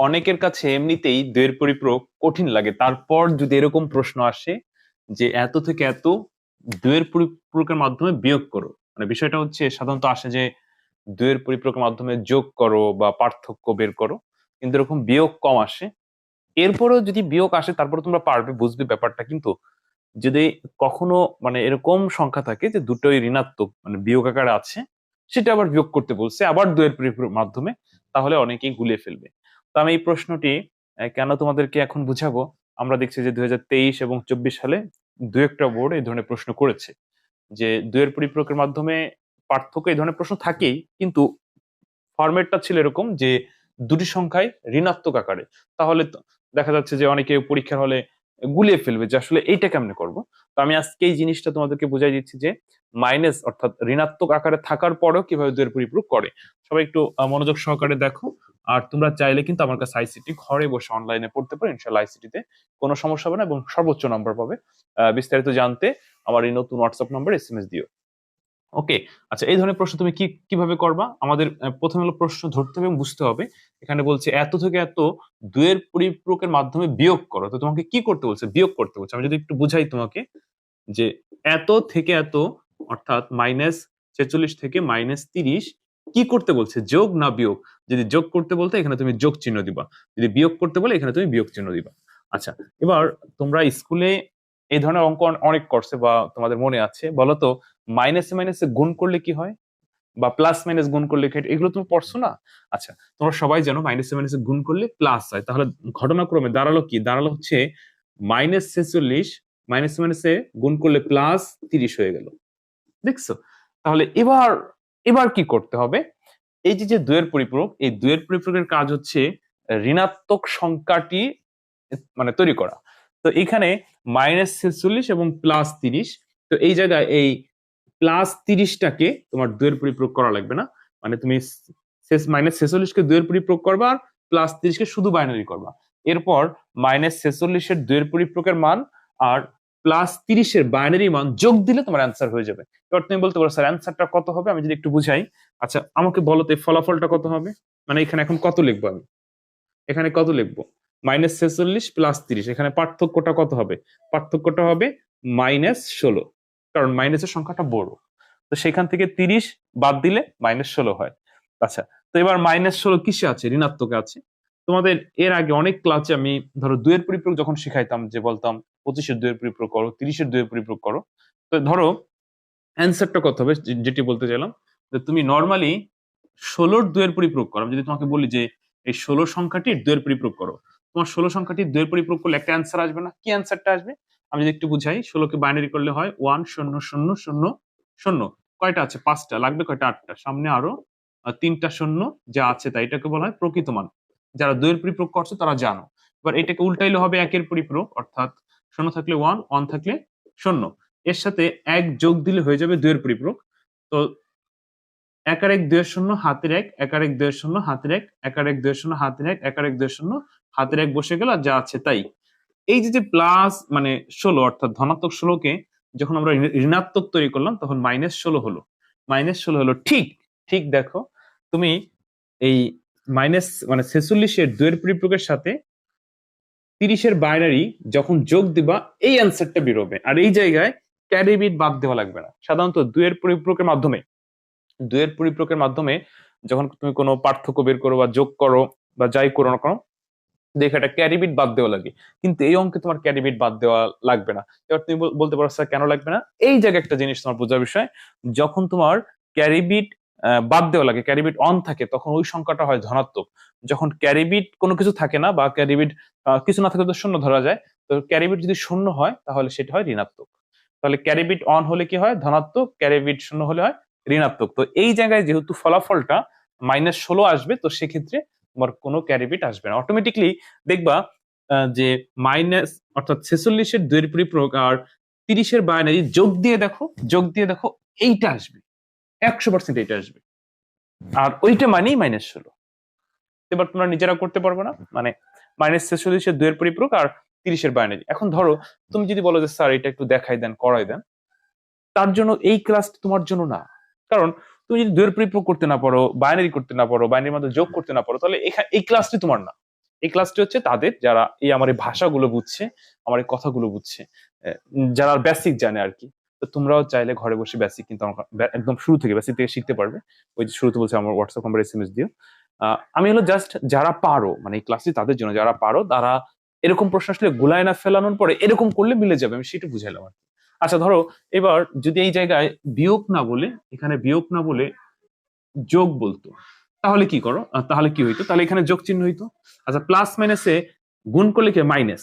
অনেকের কাছে এমনিতেই দুইয়ের পরিপূরক কঠিন লাগে, তারপর যদি এরকম প্রশ্ন আসে যে এত থেকে এত দুইয়ের পরিপূরকের মাধ্যমে বিয়োগ করো, মানে বিষয়টা হচ্ছে সাধারণত আসে যে দুইয়ের পরিপূরকের মাধ্যমে যোগ করো বা পার্থক্য বের করো, কিন্তু এরকম বিয়োগ কম আসে। এরপরেও যদি বিয়োগ আসে তারপরে তোমরা পারবে, বুঝবে ব্যাপারটা। কিন্তু যদি কখনো মানে এরকম সংখ্যা থাকে যে দুটোই ঋণাত্মক মানে বিয়োগ আকারে আছে, সেটা আবার বিয়োগ করতে বলছে আবার দুইয়ের পরিপূরক মাধ্যমে, তাহলে অনেকেই গুলিয়ে ফেলবে। তো আমি এই প্রশ্নটি কেন তোমাদেরকে এখন বুঝাবো, আমরা দেখছি যে 2023 এবং 24 সালে দু একটা বোর্ড এই ধরনের প্রশ্ন করেছে যে দুইয়ের পরিপূরকের মাধ্যমে পার্থক্য, এই ধরনের প্রশ্ন থাকেই, কিন্তু ফরম্যাটটা ছিল এরকম যে দুটি সংখ্যায় ঋণাত্মক আকারে। তাহলে দেখা যাচ্ছে যে অনেকে পরীক্ষার হলে গুলিয়ে ফেলবে যে আসলে এইটা কেমনে করব। তো আমি আজকে এই জিনিসটা তোমাদেরকে বুঝাই দিচ্ছি যে মাইনাস অর্থাৎ ঋণাত্মক আকারে থাকার পরেও কিভাবে দুইয়ের পরিপূরক করে। সবাই একটু মনোযোগ সহকারে দেখো। আর তোমরা চাইলে কিন্তু আমার কাছে আইসিটি ঘরে বসে অনলাইনে পড়তে পারো, ইনশাল্লাহ আইসিটিতে কোনো সমস্যা হবে না এবং সর্বোচ্চ নাম্বার পাবে। বিস্তারিত জানতে আমার এই নতুন হোয়াটসঅ্যাপ নাম্বার এসএমএস দিও। ওকে। আচ্ছা, এই ধরনের প্রশ্ন তুমি কিভাবে করবা? আমাদের প্রথমে হলো প্রশ্ন ধরতে হবে এবং বুঝতে হবে। এখানে বলছে এত থেকে এত দুইয়ের পরিপূরকের মাধ্যমে বিয়োগ করো, তো তোমাকে কি করতে বলছে? বিয়োগ করতে বলছে। আমি যদি একটু বুঝাই তোমাকে যে এত থেকে এত অর্থাৎ -46 থেকে -30 কি করতে বলছে, যোগ না বিয়োগ? যদি যোগ করতে বলতে এখানে তুমি যোগ চিহ্ন দিবা, যদি বিয়োগ করতে বলে এখানে তুমি বিয়োগ চিহ্ন দিবা। আচ্ছা, এবার তোমরা স্কুলে এই ধরনের অঙ্ক অনেক করছে বা তোমাদের মনে আছে, বলো তো মাইনাসে মাইনাসে গুণ করলে কি হয়, বা প্লাস মাইনাস গুণ করলে কি হয়? এগুলো তুমি পড়ছো না? আচ্ছা, তোমরা সবাই জানো মাইনাসে মাইনাসে গুণ করলে প্লাস হয়। তাহলে ঘটনাক্রমে দাঁড়ালো কি? দাঁড়ালো হচ্ছে -46 মাইনাসে মাইনাসে গুণ করলে +30 হয়ে গেল। দেখছো? তাহলে এবার এবার কি করতে হবে? এই যে যে দুইয়ের পরিপূরক, এই দুইয়ের পরিপূরকের কাজ হচ্ছে ঋণাত্মক সংখ্যাটি মানে তৈরি করা। তো এখানে -46 এবং +30, তো এই জায়গায় এই +30টাকে তোমার দুইয়ের পরিপূরক করা লাগবে না। মানে তুমি -46কে দুইয়ের পরিপূরক করবা আর +30কে শুধু বাইনারি করবা। এরপর -46 এর দুইয়ের পরিপূরকের মান আর +30 এর বাইনারি মান যোগ দিলে তোমার অ্যান্সার হয়ে যাবে। এবার তুমি বলতে পারো স্যার অ্যান্সারটা কত হবে? আমি যদি একটু বুঝাই। আচ্ছা, আমাকে বলো তো এই ফলাফলটা কত হবে? মানে এখানে এখন কত লিখবো আমি? এখানে কত লিখবো? -46 +30, এখানে পার্থক্যটা কত হবে? পার্থক্যটা হবে -16, কারণ মাইনাসের সংখ্যাটা বড়। তো সেখান থেকে 30 বাদ দিলে -16 হয়। আচ্ছা, তো এবার -16 কিসে আছে? ঋণাত্মকে আছে। তোমাদের এর আগে অনেক ক্লাসে আমি ধরো দুইয়ের পরিপূরক যখন শিখাইতাম, যে বলতাম 25-এর দুইয়ের পরিপূরক করো, 30-এর দুইয়ের পরিপূরক করো। তো ধরো অ্যান্সারটা কত হবে যেটি বলতে চাইলাম, যে তুমি নর্মালি 16-র দুইয়ের পরিপূরক করো। আমি যদি তোমাকে বলি যে এই 16 সংখ্যাটির দুইয়ের পরিপূরক করো, তোমার 16 সংখ্যাটির দুইয়ের পরিপূরক করলে একটা অ্যান্সার আসবে না? কি অ্যান্সারটা আসবে? আমি যদি একটু বুঝাই, 16কে বাইনারি করলে হয় 1 0 0 0 0। কয়টা আছে? 5টা। লাগবে কয়টা? 8টা। সামনে আরো 3টা শূন্য যা আছে তাই, এটাকে বলা হয় প্রকৃত মান। যারা দুইয়ের পরিপূরক করছে তারা জানো। এবার এটাকে উল্টাইলে হবে একের পরিপূরক, অর্থাৎ 0 থাকলে 1, 1 থাকলে 0। এর সাথে 1 যোগ দিলে হয়ে যাবে দুইয়ের পরিপূরক। তো 1 আর 1 2 এর 0 হাতের 1, 1 আর 1 2 এর 0 হাতের 1, 1 আর 1 2 এর 0 হাতের 1, 1 আর 1 2 এর 0 হাতের 1 বসে গেল, আর যা আছে তাই। এই যে যে প্লাস মানে 16 অর্থাৎ ধনাত্মক 16কে যখন আমরা ঋণাত্মক তৈরি করলাম তখন -16 হলো। -16 হলো। ঠিক ঠিক দেখো, তুমি এই মাইনাস মানে 46 এর দুইয়ের পরিপূরকের সাথে 30 এর বাইনারি যখন যোগ দিবা এই অ্যান্সারটা বেরোবে। আর এই জায়গায় ক্যারি বিট বাদ দেওয়া লাগবে না। সাধারণত দুইয়ের পরিপূরকের মাধ্যমে যখন তুমি কোনো পার্থক্য বের করো বা যোগ করো বা যাই করো না কেন, দেখে একটা ক্যারি বিট বাদ দেওয়া লাগে। কিন্তু এই অঙ্কে তোমার ক্যারি বিট বাদ দেওয়া লাগবে না। এবার তুমি বলতে পারো স্যার কেন লাগবে না? এই জায়গায় একটা জিনিস তোমার বোঝার বিষয়, যখন তোমার ক্যারি বিট বাদ দেওয়া লাগে, ক্যারি বিট অন থাকে, তখন ওই সংখ্যাটা হয় ধনাত্মক। যখন ক্যারি বিট কোনো কিছু থাকে না বা ক্যারি বিট কিছু না থাকলে তো শূন্য ধরা যায়, তো ক্যারি বিট যদি শূন্য হয় তাহলে সেটা হয় ঋণাত্মক। তাহলে ক্যারি বিট অন হলে কি হয়? ধনাত্মক। ক্যারি বিট শূন্য হলে হয় ঋণাত্মক। তো এই জায়গায় যেহেতু ফলাফলটা -16 আসবে, তো সেক্ষেত্রে তোমার কোনো ক্যারি বিট আসবে না। অটোমেটিকলি দেখবা যে মাইনাস অর্থাৎ 46 এর দুইয়ের পরিপূরক আর 30 এর বাইনারি যোগ দিয়ে দেখো এইটা আসবে, 100% এইটা আসবে। আর ওইটা মানেই -16। এবার তোমরা নিজেরা করতে পারবে না? মানে -46 এর দুইয়ের পরিপূরক আর 30 এর বাইনারি। এখন ধরো তুমি যদি বলো যে স্যার এটা একটু দেখাই দেন, করাই দেন, তার জন্য এই ক্লাসটা তোমার জন্য না। কারণ তুমি যদি দুইয়ের পরিপূরক করতে না পারো, বাইনারি করতে না পারো, বাইনারির মধ্যে যোগ করতে না পারো, তাহলে এই ক্লাসটি তোমার না। এই ক্লাসটি হচ্ছে তাদের যারা এই আমার এই ভাষাগুলো বুঝছে, আমার এই কথাগুলো বুঝছে, যারা বেসিক জানে আর কি। তো তোমরাও চাইলে ঘরে বসে বেসিক কিন্তু একদম শুরু থেকে বেসিক থেকে শিখতে পারবে। ওই যে শুরুতে বলছে আমার হোয়াটসঅ্যাপ নাম্বার SMS দিও। আমি হলো জাস্ট যারা পারো, মানে এই ক্লাসটি তাদের জন্য, যারা পারো তারা এরকম প্রশ্ন আসলে গুলায় না ফেলানোর পরে এরকম করলে মিলে যাবে, আমি সেটা বুঝাইলাম আর কি। আচ্ছা ধরো এবার যদি এই জায়গায় বিয়োগ না বলে, এখানে বিয়োগ না বলে যোগ বলতো, তাহলে কি করো, তাহলে কি হইতো, তাহলে এখানে যোগ চিহ্ন হইতো। আচ্ছা প্লাস মাইনাসে গুণ করলে কি মাইনাস,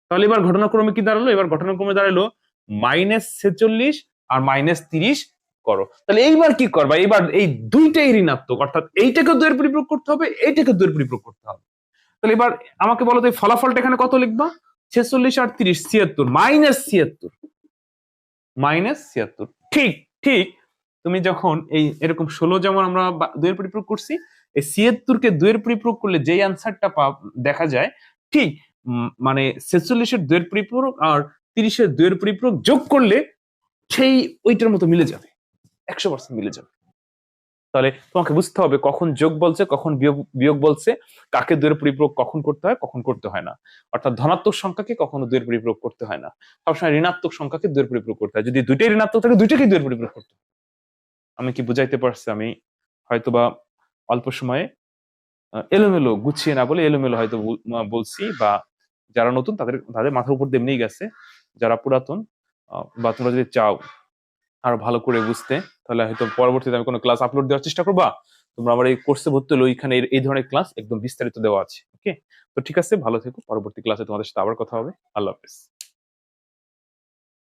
তাহলে এবার ঘটনাক্রমে কি দাঁড়ালো, এবার ঘটনাক্রমে দাঁড়ালো -46 আর -30 করো। তাহলে এইবার কি করবা, এবার এই দুইটাই ঋণাত্মক, অর্থাৎ এইটাকে 2 এর পরিপ্রয়োগ করতে হবে, এইটাকে 2 এর পরিপ্রয়োগ করতে হবে। তাহলে এবার আমাকে বলো তো এই ফলাফলটা এখানে কত লিখবা, 46 আর 30 76, -76। ঠিক ঠিক তুমি যখন এই এরকম 16 যেমন আমরা 2 এর পরিপ্রয়োগ করছি, এই 76 কে 2 এর পরিপ্রয়োগ করলে যেই অ্যান্সারটা দেখা যায়, ঠিক মানে 46 এর 2 এর পরিপ্রয়োগ আর 30 এর 2 এর পরিপ্রয়োগ যোগ করলে সেই ওইটার মতো মিলে যাবে, 100% মিলে যাবে। তাহলে তোমাকে বুঝতে হবে কখন যোগ বলছে, কখন বিয়োগ বলছে, কাকে 2 এর পরিপ্রয়োগ কখন করতে হয়, কখন করতে হয় না। অর্থাৎ ধনাত্মক সংখ্যাকে কখনো 2 এর পরিপ্রয়োগ করতে হয় না, সবসময় ঋণাত্মক সংখ্যাকে 2 এর পরিপ্রয়োগ করতে হয়। যদি দুইটাই ঋণাত্মক থাকে দুইটাকে 2 এর পরিপ্রয়োগ করতে হয়। আমি কি বুঝাইতে পারছি? আমি হয়তোবা অল্প সময়ে এলোমেলো গুছিয়ে না বলে এলোমেলো হয়তো বলছি, বা যারা নতুন তাদের মাথার উপর দিয়ে এমনিই গেছে। যারা পুরাতন বা তোমরা যদি চাও আরো ভালো করে বুঝতে, তাহলে হয়তো পরবর্তীতে আমি কোনো ক্লাস আপলোড দেওয়ার চেষ্টা করবা। তোমরা আমার এই কোর্সে ভর্তি হলে ওইখানে এই ধরনের ক্লাস একদম বিস্তারিত দেওয়া আছে। ওকে, তো ঠিক আছে, ভালো থেকো, পরবর্তী ক্লাসে তোমাদের সাথে আবার কথা হবে। আল্লাহ হাফেজ।